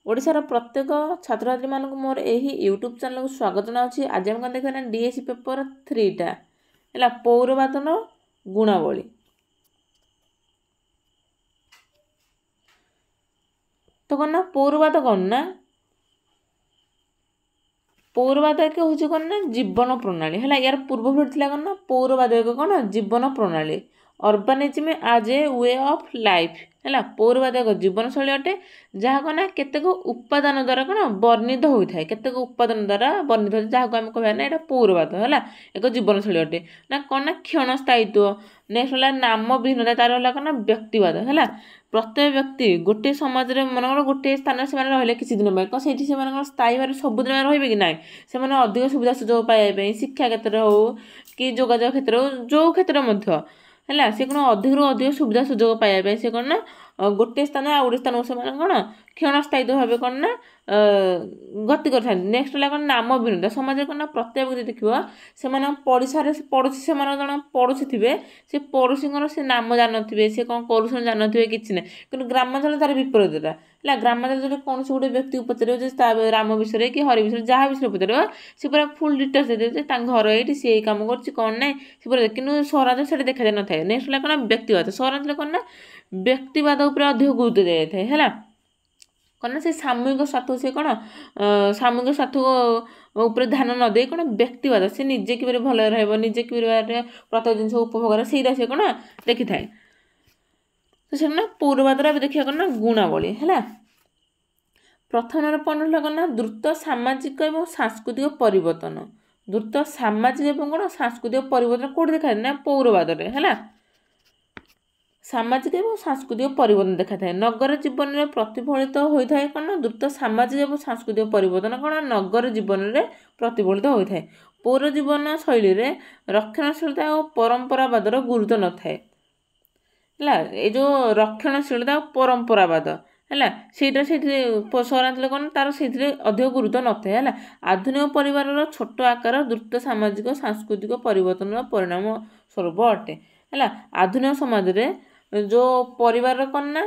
ओडिशार प्रत्येक छात्र छात्री मानक मोर यही यूट्यूब चैनल को स्वागत जनावि। आज आम कौन देखा डीएससी पेपर 3टा है पौरवादन गुणावली। तो कौन ना पौरवाद कौन ना पौरवाद एक हूँ कौन ना जीवन प्रणाली है। यार पूर्व थी कौन ना पौरवाद एक कौन जीवन प्रणाली अर्बानिज्म आज ए वे ऑफ लाइफ है। पौरवाद एक जीवन शैली अटे जहाँ कौन ना केतेक उपादान द्वारा कौन वर्णित होता है केतेक उपादान द्वारा वर्णित होता है जहाँ आम कह ना यहाँ पौरवाद है एक जीवन शैली अटे ना कौन ना क्षणस्थायित्व नेक्स्ट है नाम भिन्नता तार है कौन ना व्यक्तिवाद है। प्रत्येक व्यक्ति गोटे समाज में मन गोटे स्थान से रही किसी दिन कौन से स्थायी भाव सबुदिन रे कि ना से अधिक सुविधा सुजोग पाइबा शिक्षा क्षेत्र हो कि जोगाजोग क्षेत्र हो जो क्षेत्र है सी कौन अधिक अधिक सुविधा सुजोग पाइबा से कौन ना गोटे स्थान आ गोटे स्थान से कौन क्षणस्थायित्व भाव कौन ना गति कर। नेक्स्ट है कौन नाम भिन्नता समाज कौन ना प्रत्येक व्यक्ति देखिए से पड़ोशी पड़ोशी से जन पड़ोशी थे से पड़ोशी से नाम जानते से कौन कर जानते कि ना कि ग्रामांचल तार विपरीतटा है। ग्रामांचल कौन से गोटे व्यक्ति को पचार राम विषय कि हरि विषय जहाँ विषय पचार सी पूरा फुल डिटेल्स देते घर ये सी कम कर ना सी पूरा कि सहरांचल से देखा जाए न था। नेक्स्ट है कौन व्यक्तिवाद सहरांचल कौन ना व्यक्तिवाद उपर अधिक गुरुत्व दिया जाए है कौन ना से सामूहिक स्वार्थ से कौन सामूहिक स्वार्थ उपर ध्यान न दे कौन व्यक्तिवाद से निजे कि भल रजे कि प्रत्येक जिन उपभोग से कौन देखी थाए। तो से ना पौरवाद देखिए कौन ना गुणावली है। प्रथम पॉइंट है कौन ना द्रुत सामाजिक और सांस्कृतिक परिवर्तन द्रुत सामाजिक और कौन सांस्कृतिक परिवर्तन कौट देखा ना पौरवाद है सामाजिक और सांस्कृतिक परिवर्तन देखा थाए। नगर जीवन में प्रतिफलित होता है कौन ना द्रुत सामाजिक और सांस्कृतिक परिवर्तन कौन नगर जीवन में प्रतिफलित होता है। पौर जीवन शैली में रक्षणशीलता और परंपरावादर गुरुत्व न थाए है। ये जो रक्षणशीलता और परंपरावाद है सेटा से सहरांचल कौन तार से अधिक गुरुत्व न थाए है। आधुनिक परिवार छोट आकार द्रुत सामाजिक और सांस्कृतिक परिवर्तन परिणाम स्वरूप अटे है। आधुनिक समाज रे जो परिवार कौन ना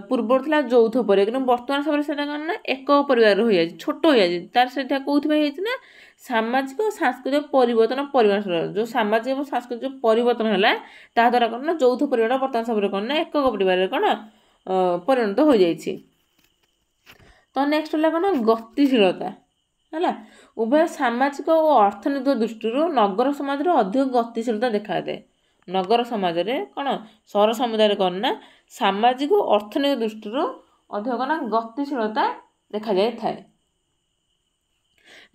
पूर्व था यौथ परिवार कि बर्तमान समय से कौन ना एक परिवार हो जाए छोट हो जाए तार से कौन ना सामाजिक और सांस्कृतिक परिवर्तन परिमाण जो सामाजिक और सांस्कृतिक परिवर्तन है ताद्वारा कौन ना यौथ परिवार बर्तमान समय कौन ना एक परिवार कौन परिणत हो जाए। तो नेक्स्ट है कौन गतिशीलता है उभय सामाजिक और अर्थनैतिक दृष्टि नगर समाज अधिक गतिशीलता देखा जाए। नगर समाज रे कौन सहर समुदाय कौन ना सामाजिक और अर्थनैतिक दृष्टि अधिक कौन गतिशीलता देखा जाए थाए।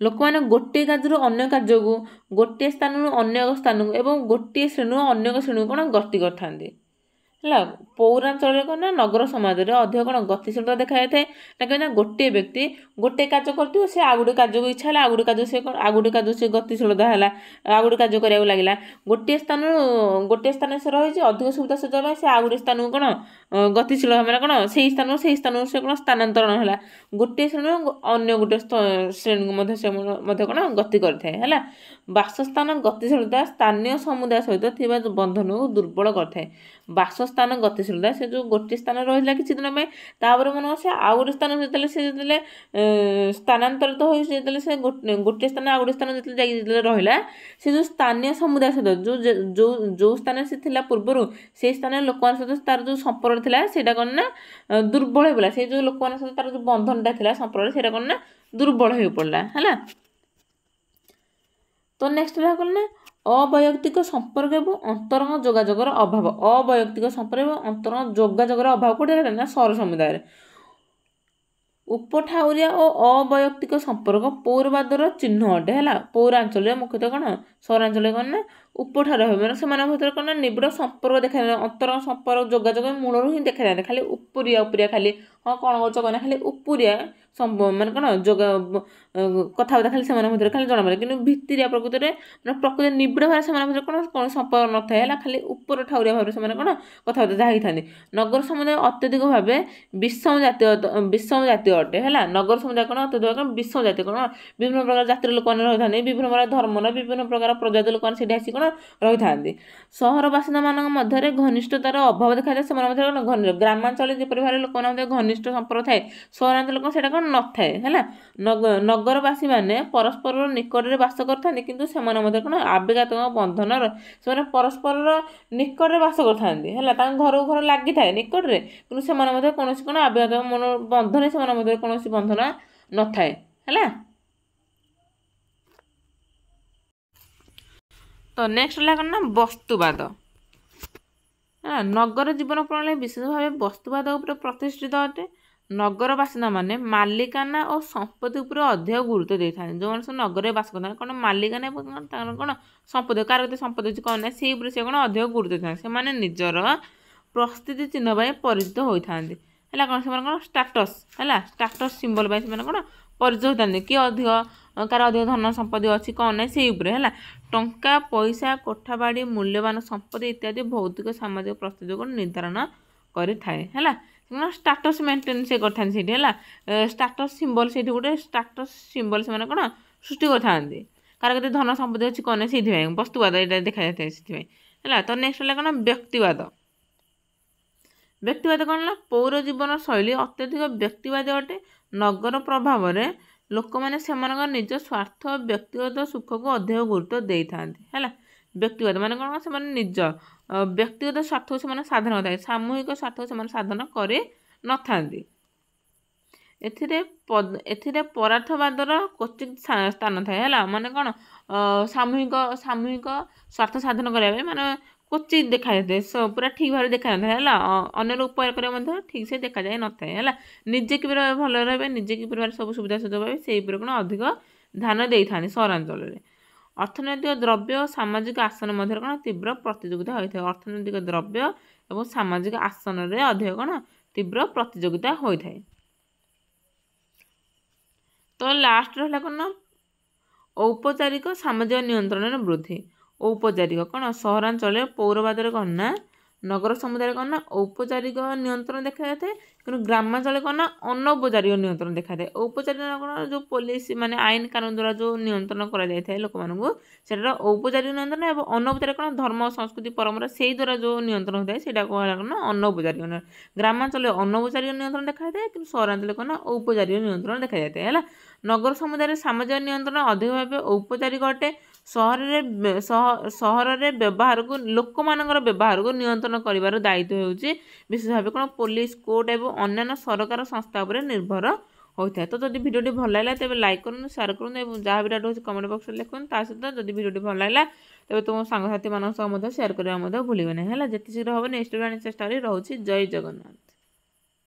लोक मैंने गोटे कार्य अन्य कार्य को गोटे स्थान अन्य स्थान को एवं गोटे श्रेणी अन्य श्रेणी को कौन गति करते है। पौरांचल कौन ना नगर समाज में अधिक कौन गतिशीलता देखा जाए ना कहीं गोटे व्यक्ति गोटे कार्य कर सी आ गोटे कार्य को इच्छा है आ गोटे कार्य से आ गोटे कार्य से गतिशीलता है आ गोटे कार्य करा लगे गोटे स्थान से रही अधिक सुविधा सुजोग से आ गोटे स्थान को कौन गतिशील भाव कौन से स्थान से कौन स्थानांतरण है गोटे श्रेणी अन्य गोटे श्रेणी को कौन गति करता है। बासस्थान गतिशीलता स्थानीय समुदाय सहित बंधन को दुर्बल करता बासस्थान गतिशीलता से जो गोटे स्थान रही किसी दिन में तापर मन से आउ गोटे स्थान से स्थानांतरित हो गोटे स्थान आ गोटे स्थान जो रहा से जो स्थानीय समुदाय सहित जो जो जो स्थान से थिला पूर्व से स्थान लोक सहित तार जो संपर्क था से कौन ना दुर्बल हो पड़ा से जो लोक सहित तार जो बंधनटा था संपर्क से कौन ना दुर्बल हो पड़ा है। तो नेक्स्ट है कौन ना अवैयक्तिक संपर्क और अंतरंग जोगाजोगर अभाव अवैयक्तिक संपर्क और अंतरंग जोगाजोगर अभाव कौट देखा ना सहर समुदाय उपठाउरिया और अवैयक्तिक संपर्क पौरवादर चिन्ह अटे है। पौरांचल मुख्यतः कौन सहरांचल कौन ना उपठार मैंने से कौन ना निबिड़ संपर्क देखा अंतरंग संपर्क जोगाजोग मूल हिं देखा जाए खाली उपरिया उपरिया खाली हाँ कौन कर खाली उपरिया माने कौन जोग कथबार्ता खाली से खाली जना पड़े कि भितरिया प्रकृति में प्रकृति निबिड़ भाव से कौन कौन संपर्क न था है खाली उपर ठाउरिया भाव से कौन कथबार्ता जहाँ था। नगर समुदाय अत्यधिक भाव विषम जातीय अटे है। नगर समुदाय कौन अत्यधिक विषम जातीय कौन विभिन्न प्रकार जातिर लोक रही था विभिन्न प्रकार धर्मर विभिन्न प्रकार प्रजाति लोक आसी कौन रही था। सहर बासिंदा मान मध्य घनिष्ठतार अभाव देखा जाए से ग्रामांचल जपरी भाव लोक घनिष्ठ ଘନିଷ୍ଠ ସମ୍ପର୍କ ଥାଏ, ସହରାଞ୍ଚଳ କ'ଣ ସେଇଟା କ'ଣ ନଥାଏ ହେଲା। ନଗରବାସୀମାନେ ପରସ୍ପରର ନିକଟରେ ବାସ କରିଥାନ୍ତି, କିନ୍ତୁ ସେମାନେ ମଧ୍ୟ କ'ଣ ଆବେଗାତ୍ମକ ବନ୍ଧନର, ସେମାନେ ପରସ୍ପରର ନିକଟରେ ବାସ କରିଥାନ୍ତି ହେଲା, ତାଙ୍କ ଘରକୁ ଘର ଲାଗିଥାଏ ନିକଟରେ, କିନ୍ତୁ ସେମାନେ ମଧ୍ୟ କୌଣସି କ'ଣ ଆବେଗାତ୍ମକ ବନ୍ଧନ, ସେମାନଙ୍କ ମଧ୍ୟରେ କୌଣସି ବନ୍ଧନ ନଥାଏ ହେଲା। ତ ନେକ୍ସଟ ହେଲା କ'ଣ ନା ବସ୍ତୁବାଦ ହେଲା। ନଗର ଜୀବନ ପ୍ରଣାଳୀ ବିଶେଷ ଭାବେ ବସ୍ତୁବାଦ ଉପରେ ପ୍ରତିଷ୍ଠିତ ଅଟେ। ନଗର ବାସିନ୍ଦାମାନେ ମାଲିକାନା ଓ ସମ୍ପତ୍ତି ଉପରେ ଅଧିକ ଗୁରୁତ୍ୱ ଦେଇଥାନ୍ତି। ଯେଉଁମାନେ ସବୁ ନଗରରେ ବାସ କରିଥାନ୍ତି କ'ଣ ମାଲିକାନା ଏବଂ ତାଙ୍କର କ'ଣ ସମ୍ପତ୍ତି, କାହାର କେତେ ସମ୍ପତ୍ତି ଅଛି କ'ଣ ନାହିଁ ସେଇ ଉପରେ ସେ କ'ଣ ଅଧିକ ଗୁରୁତ୍ୱ ଦେଇଥାନ୍ତି। ସେମାନେ ନିଜର ପ୍ରସ୍ଥିତି ଚିହ୍ନ ପାଇଁ ପରିଚିତ ହୋଇଥାନ୍ତି ହେଲା। କ'ଣ ସେମାନେ କ'ଣ ଷ୍ଟାଟସ୍ ହେଲା, ଷ୍ଟାଟସ୍ ସିମ୍ବଲ ପାଇଁ ସେମାନେ କ'ଣ ପରିଚିତ ହୋଇଥାନ୍ତି, କିଏ ଅଧିକ କାହାର ଅଧିକ ଧନ ସମ୍ପତ୍ତି ଅଛି କ'ଣ ନାହିଁ ସେଇ ଉପରେ ହେଲା। ଟଙ୍କା, ପଇସା, କୋଠାବାଡ଼ି, ମୂଲ୍ୟବାନ ସମ୍ପତ୍ତି ଇତ୍ୟାଦି ଭୌତିକ ସାମାଜିକ ପ୍ରସ୍ତୁତିକୁ ନିର୍ଦ୍ଧାରଣ କରିଥାଏ ହେଲା। ଷ୍ଟାଟସ୍ ମେଣ୍ଟେନ୍ ସେ କରିଥାନ୍ତି ସେଇଠି ହେଲା। ଷ୍ଟାଟସ୍ ସିମ୍ବଲ ସେଇଠି ଗୋଟେ ଷ୍ଟାଟସ୍ ସିମ୍ବଲ ସେମାନେ କ'ଣ ସୃଷ୍ଟି କରିଥାନ୍ତି, କାହାର କେତେ ଧନ ସମ୍ପତ୍ତି ଅଛି କ'ଣ ନାହିଁ ସେଇଥିପାଇଁ ବସ୍ତୁବାଦ ଏଇଟା ଦେଖାଯାଇଥାଏ ସେଥିପାଇଁ ହେଲା। ତ ନେକ୍ସଟ ହେଲା କ'ଣ ବ୍ୟକ୍ତିବାଦ। ବ୍ୟକ୍ତିବାଦ କ'ଣ ହେଲା ପୌର ଜୀବନ ଶୈଳୀ ଅତ୍ୟଧିକ ବ୍ୟକ୍ତିବାଦୀ ଅଟେ। ନଗର ପ୍ରଭାବରେ ଲୋକମାନେ ସେମାନଙ୍କ ନିଜ ସ୍ୱାର୍ଥ ବ୍ୟକ୍ତିଗତ ସୁଖକୁ ଅଧିକ ଗୁରୁତ୍ୱ ଦେଇଥାନ୍ତି ହେଲା। ବ୍ୟକ୍ତିବାଦ ମାନେ କ'ଣ ସେମାନେ ନିଜ ବ୍ୟକ୍ତିଗତ ସ୍ୱାର୍ଥକୁ ସେମାନେ ସାଧନ କରିଥାନ୍ତି, ସାମୂହିକ ସ୍ୱାର୍ଥକୁ ସେମାନେ ସାଧନ କରିନଥାନ୍ତି। ଏଥିରେ ପରାର୍ଥବାଦର କ୍ୱଚିତ ସ୍ଥାନ ଥାଏ ହେଲା। ମାନେ କ'ଣ ସାମୂହିକ ସ୍ୱାର୍ଥ ସାଧନ କରିବା ପାଇଁ ମାନେ କ୍ୱଚିତ ଦେଖାଯାଇଥାଏ, ପୁରା ଠିକ୍ ଭାବରେ ଦେଖାଯାଇଥାଏ ହେଲା। ଅନ୍ୟର ଉପକାର କରିବା ମଧ୍ୟ ଠିକ୍ ସେ ଦେଖାଯାଇ ନଥାଏ ହେଲା। ନିଜେ କିପରି ଭାବେ ଭଲରେ ରହିବେ, ନିଜେ କିପରି ଭାବରେ ସବୁ ସୁବିଧା ସୁଯୋଗ ପାଇବେ ସେଇ ଉପରେ କ'ଣ ଅଧିକ ଧ୍ୟାନ ଦେଇଥାନ୍ତି ସହରାଞ୍ଚଳରେ। ଅର୍ଥନୈତିକ ଦ୍ରବ୍ୟ ଓ ସାମାଜିକ ଆସନ ମଧ୍ୟରେ କ'ଣ ତୀବ୍ର ପ୍ରତିଯୋଗିତା ହୋଇଥାଏ। ଅର୍ଥନୈତିକ ଦ୍ରବ୍ୟ ଏବଂ ସାମାଜିକ ଆସନରେ ଅଧିକ କ'ଣ ତୀବ୍ର ପ୍ରତିଯୋଗିତା ହୋଇଥାଏ। ତ ଲାଷ୍ଟ ରହିଲା କ'ଣ ନା ଔପଚାରିକ ସାମାଜିକ ନିୟନ୍ତ୍ରଣର ବୃଦ୍ଧି। ଔପଚାରିକ କ'ଣ ସହରାଞ୍ଚଳରେ ପୌରବାଦରେ କ'ଣ ନା ନଗର ସମୁଦାୟରେ କ'ଣ ନା ଔପଚାରିକ ନିୟନ୍ତ୍ରଣ ଦେଖାଯାଇଥାଏ, କିନ୍ତୁ ଗ୍ରାମାଞ୍ଚଳରେ କ'ଣ ନା ଅନୌପଚାରିକ ନିୟନ୍ତ୍ରଣ ଦେଖାଯାଏ। ଔପଚାରିକ କ'ଣ ଯେଉଁ ପୋଲିସ ମାନେ ଆଇନ କାନୁନ ଦ୍ୱାରା ଯେଉଁ ନିୟନ୍ତ୍ରଣ କରାଯାଇଥାଏ ଲୋକମାନଙ୍କୁ ସେଟାର ଔପଚାରିକ ନିୟନ୍ତ୍ରଣ, ଏବଂ ଅନୌପଚାରିକ କ'ଣ ଧର୍ମ ସଂସ୍କୃତି ପରମ୍ପରା ସେଇ ଦ୍ୱାରା ଯେଉଁ ନିୟନ୍ତ୍ରଣ ହୋଇଥାଏ ସେଇଟା କୁହାଗଲା କ'ଣ ନା ଅନୌପଚାରିକ। ଗ୍ରାମାଞ୍ଚଳରେ ଅନୌପଚାରିକ ନିୟନ୍ତ୍ରଣ ଦେଖାଯାଇଥାଏ, କିନ୍ତୁ ସହରାଞ୍ଚଳରେ କ'ଣ ନା ଔପଚାରିକ ନିୟନ୍ତ୍ରଣ ଦେଖାଯାଇଥାଏ ହେଲା। ନଗର ସମୁଦାୟରେ ସାମାଜିକ ନିୟନ୍ତ୍ରଣ ଅଧିକ ଭାବେ ଔପଚାରିକ ଅଟେ। ସହରରେ ବ୍ୟବହାରକୁ ଲୋକମାନଙ୍କର ବ୍ୟବହାରକୁ ନିୟନ୍ତ୍ରଣ କରିବାର ଦାୟିତ୍ୱ ହେଉଛି ବିଶେଷ ଭାବେ କ'ଣ ପୋଲିସ, କୋର୍ଟ ଏବଂ ଅନ୍ୟାନ୍ୟ ସରକାର ସଂସ୍ଥା ଉପରେ ନିର୍ଭର ହୋଇଥାଏ। ତ ଯଦି ଭିଡ଼ିଓଟି ଭଲ ଲାଗିଲା ତେବେ ଲାଇକ୍ କରନ୍ତୁ, ସେୟାର କରନ୍ତୁ ଏବଂ ଯାହା ବି ଡାଉଟ୍ ହେଉଛି କମେଣ୍ଟ ବକ୍ସରେ ଲେଖନ୍ତୁ। ତା ସହିତ ଯଦି ଭିଡ଼ିଓଟି ଭଲ ଲାଗିଲା ତେବେ ତୁମ ସାଙ୍ଗସାଥିମାନଙ୍କ ସହ ମଧ୍ୟ ସେୟାର କରିବା ମଧ୍ୟ ଭୁଲିବେ ନାହିଁ ହେଲା। ଯେତେ ଶୀଘ୍ର ହେବ ନେକ୍ସଟ ଭିଡ଼ିଓ ଆଣି ଚେଷ୍ଟା କରି ରହୁଛି। ଜୟ ଜଗନ୍ନାଥ।